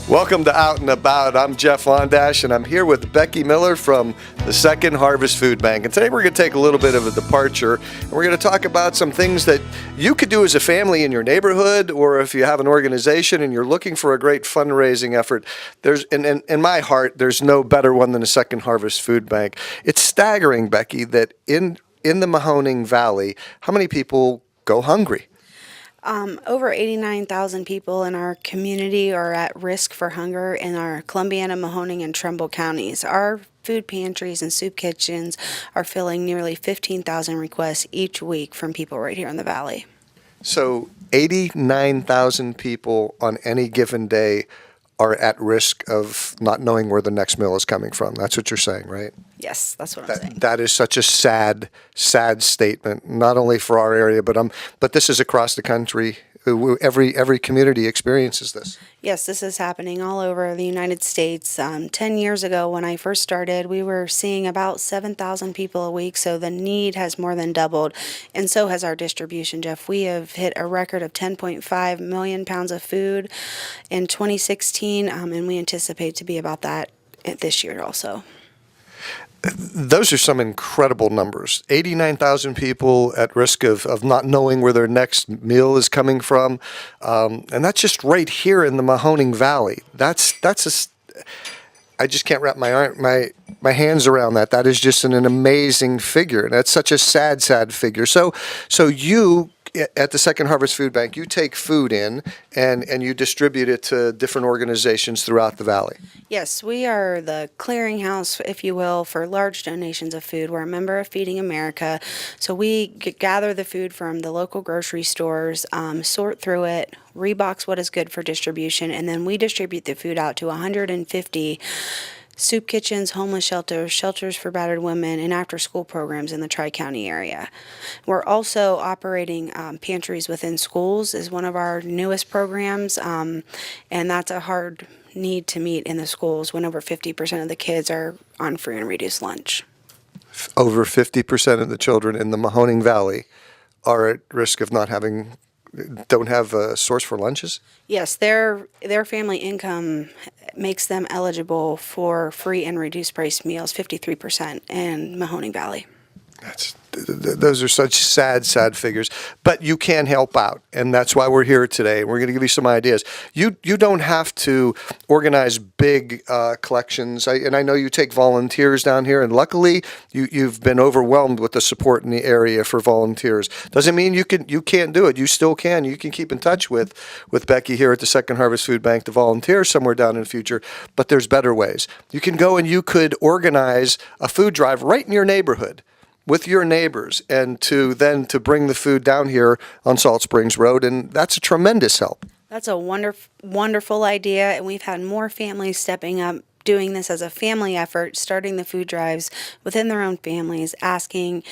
Welcome to Out and About. I'm Jeff Londash, and I'm here with Becky Miller from the Second Harvest Food Bank. And today we're going to take a little bit of a departure, and we're going to talk about some things that you could do as a family in your neighborhood, or if you have an organization and you're looking for a great fundraising effort. There's, in my heart, there's no better one than the Second Harvest Food Bank. It's staggering, Becky, that in the Mahoning Valley, how many people go hungry? Over 89,000 people in our community are at risk for hunger in our Columbiana, Mahoning, and Trumbull counties. Our food pantries and soup kitchens are filling nearly 15,000 requests each week from people right here in the valley. So 89,000 people on any given day are at risk of not knowing where the next meal is coming from. That's what you're saying, right? Yes, that's what I'm saying. That is such a sad statement, not only for our area, but this is across the country. Every community experiences this. Yes, this is happening all over the United States. 10 years ago, when I first started, we were seeing about 7,000 people a week, so the need has more than doubled, and so has our distribution, Jeff. We have hit a record of 10.5 million pounds of food in 2016, and we anticipate to be about that this year also. Those are some incredible numbers. 89,000 people at risk of not knowing where their next meal is coming from. And that's just right here in the Mahoning Valley. I just can't wrap my hands around that. That is just an amazing figure. And that's such a sad figure. So you at the Second Harvest Food Bank, you take food in and you distribute it to different organizations throughout the valley. Yes, we are the clearinghouse, if you will, for large donations of food. We're a member of Feeding America, so we gather the food from the local grocery stores, sort through it, rebox what is good for distribution, and then we distribute the food out to 150 soup kitchens, homeless shelters, shelters for battered women, and after-school programs in the Tri-County area. We're also operating pantries within schools is one of our newest programs, and that's a hard need to meet in the schools when over 50% of the kids are on free and reduced lunch. Over 50% of the children in the Mahoning Valley are at risk of don't have a source for lunches? Yes, their family income makes them eligible for free and reduced price meals, 53% in Mahoning Valley. Those are such sad figures, but you can help out, and that's why we're here today. We're going to give you some ideas. You don't have to organize big collections, and I know you take volunteers down here, and luckily you've been overwhelmed with the support in the area for volunteers. Doesn't mean you can't do it. You still can. You can keep in touch with Becky here at the Second Harvest Food Bank to volunteer somewhere down in the future, but there's better ways. You can go and you could organize a food drive right in your neighborhood with your neighbors, and to bring the food down here on Salt Springs Road, and that's a tremendous help. That's a wonderful idea, and we've had more families stepping up, doing this as a family effort, starting the food drives within their own families, asking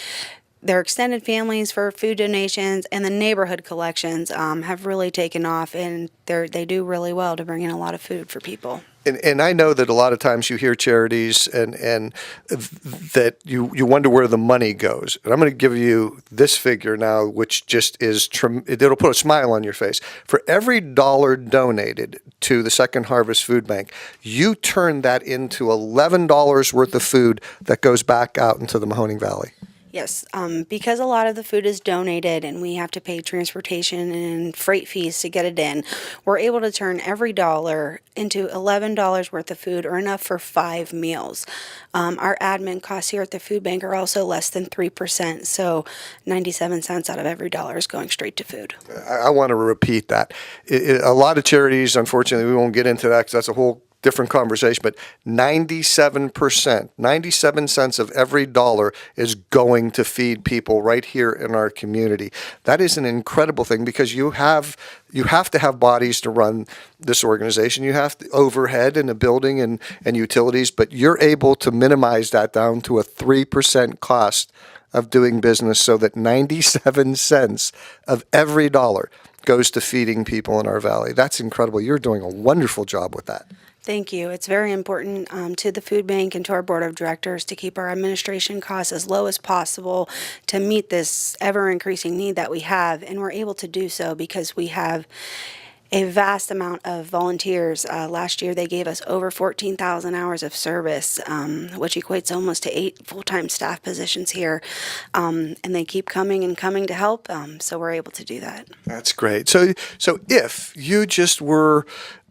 their extended families for food donations, and the neighborhood collections have really taken off, and they do really well to bring in a lot of food for people. And I know that a lot of times you hear charities and that you wonder where the money goes. And I'm going to give you this figure now, which just is, it'll put a smile on your face. For every dollar donated to the Second Harvest Food Bank, you turn that into $11 worth of food that goes back out into the Mahoning Valley. Yes, because a lot of the food is donated and we have to pay transportation and freight fees to get it in, we're able to turn every dollar into $11 worth of food, or enough for 5 meals. Our admin costs here at the food bank are also less than 3%, so 97 cents out of every dollar is going straight to food. I want to repeat that. A lot of charities, unfortunately, we won't get into that because that's a whole different conversation, but 97%, 97 cents of every dollar is going to feed people right here in our community. That is an incredible thing, because you have to have bodies to run this organization. You have overhead in a building and utilities, but you're able to minimize that down to a 3% cost of doing business, so that 97 cents of every dollar goes to feeding people in our valley. That's incredible. You're doing a wonderful job with that. Thank you. It's very important to the food bank and to our board of directors to keep our administration costs as low as possible to meet this ever-increasing need that we have, and we're able to do so because we have a vast amount of volunteers. Last year, they gave us over 14,000 hours of service, which equates almost to 8 full-time staff positions here. And they keep coming and coming to help, so we're able to do that. That's great. So if you just were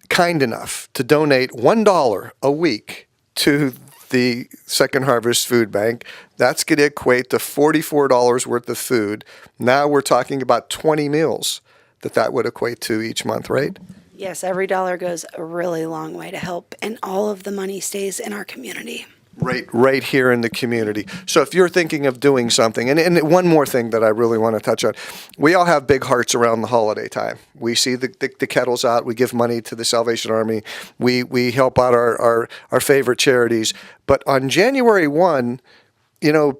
kind enough to donate $1 a week to the Second Harvest Food Bank, that's going to equate to $44 worth of food. Now we're talking about 20 meals that would equate to each month, right? Yes, every dollar goes a really long way to help, and all of the money stays in our community. Right here in the community. So if you're thinking of doing something, and one more thing that I really want to touch on, we all have big hearts around the holiday time. We see the kettles out, we give money to the Salvation Army, we help out our favorite charities. But on January 1,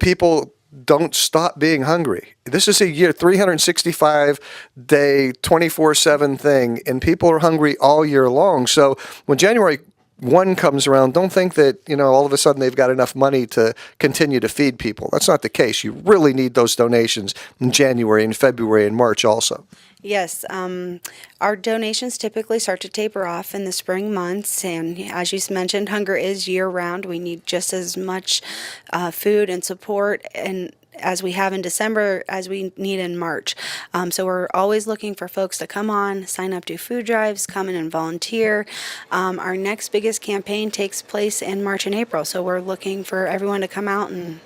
people don't stop being hungry. This is a year, 365 day, 24/7 thing, and people are hungry all year long. So when January 1 comes around, don't think that, all of a sudden they've got enough money to continue to feed people. That's not the case. You really need those donations in January and February and March also. Yes, our donations typically start to taper off in the spring months, and as you mentioned, hunger is year-round. We need just as much food and support and as we have in December as we need in March. So we're always looking for folks to come on, sign up, do food drives, come in and volunteer. Our next biggest campaign takes place in March and April, so we're looking for everyone to come out and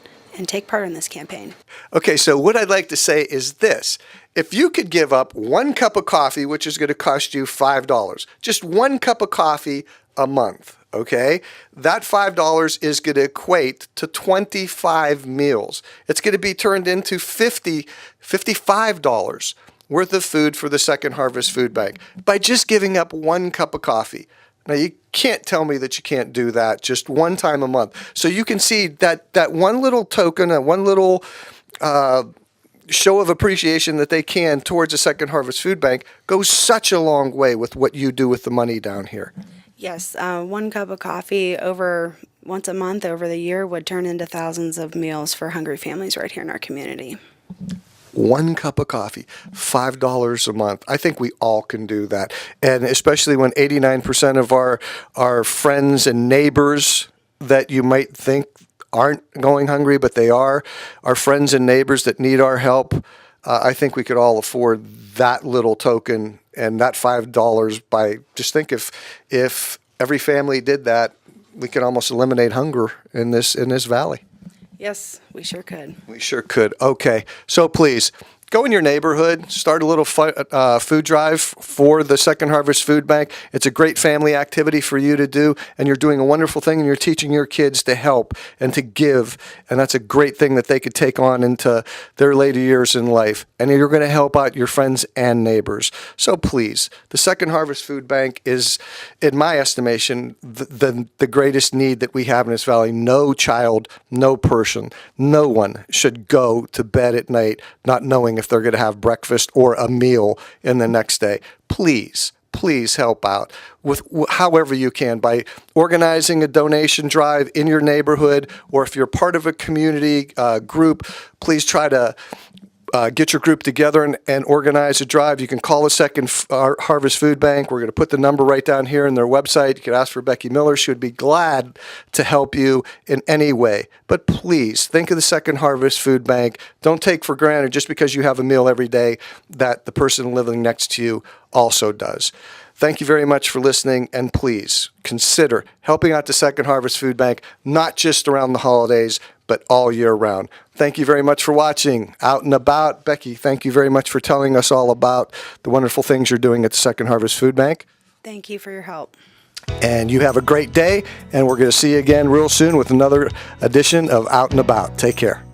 take part in this campaign. Okay, so what I'd like to say is this. If you could give up 1 cup of coffee, which is going to cost you $5, just 1 cup of coffee a month, okay? That $5 is going to equate to 25 meals. It's going to be turned into $55 worth of food for the Second Harvest Food Bank by just giving up 1 cup of coffee. Now, you can't tell me that you can't do that just one time a month. So you can see that one little token, one little show of appreciation that they can towards the Second Harvest Food Bank goes such a long way with what you do with the money down here. Yes, 1 cup of coffee once a month over the year would turn into thousands of meals for hungry families right here in our community. 1 cup of coffee, $5 a month. I think we all can do that. And especially when 89% of our friends and neighbors that you might think aren't going hungry, but they are, our friends and neighbors that need our help, I think we could all afford that little token and that $5 by, just think if every family did that, we could almost eliminate hunger in this valley. Yes, we sure could. We sure could. Okay. So please, go in your neighborhood, start a little food drive for the Second Harvest Food Bank. It's a great family activity for you to do, and you're doing a wonderful thing, and you're teaching your kids to help and to give, and that's a great thing that they could take on into their later years in life, and you're going to help out your friends and neighbors. So please, the Second Harvest Food Bank is, in my estimation, the greatest need that we have in this valley. No child, no person, no one should go to bed at night not knowing if they're going to have breakfast or a meal in the next day. Please help out with however you can by organizing a donation drive in your neighborhood, or if you're part of a community group, please try to get your group together and organize a drive. You can call the Second Harvest Food Bank. We're going to put the number right down here in their website. You can ask for Becky Miller. She would be glad to help you in any way. But please think of the Second Harvest Food Bank. Don't take for granted just because you have a meal every day that the person living next to you also does. Thank you very much for listening, and please consider helping out the Second Harvest Food Bank, not just around the holidays, but all year round. Thank you very much for watching Out and About. Becky, thank you very much for telling us all about the wonderful things you're doing at the Second Harvest Food Bank. Thank you for your help. And you have a great day, and we're going to see you again real soon with another edition of Out and About. Take care.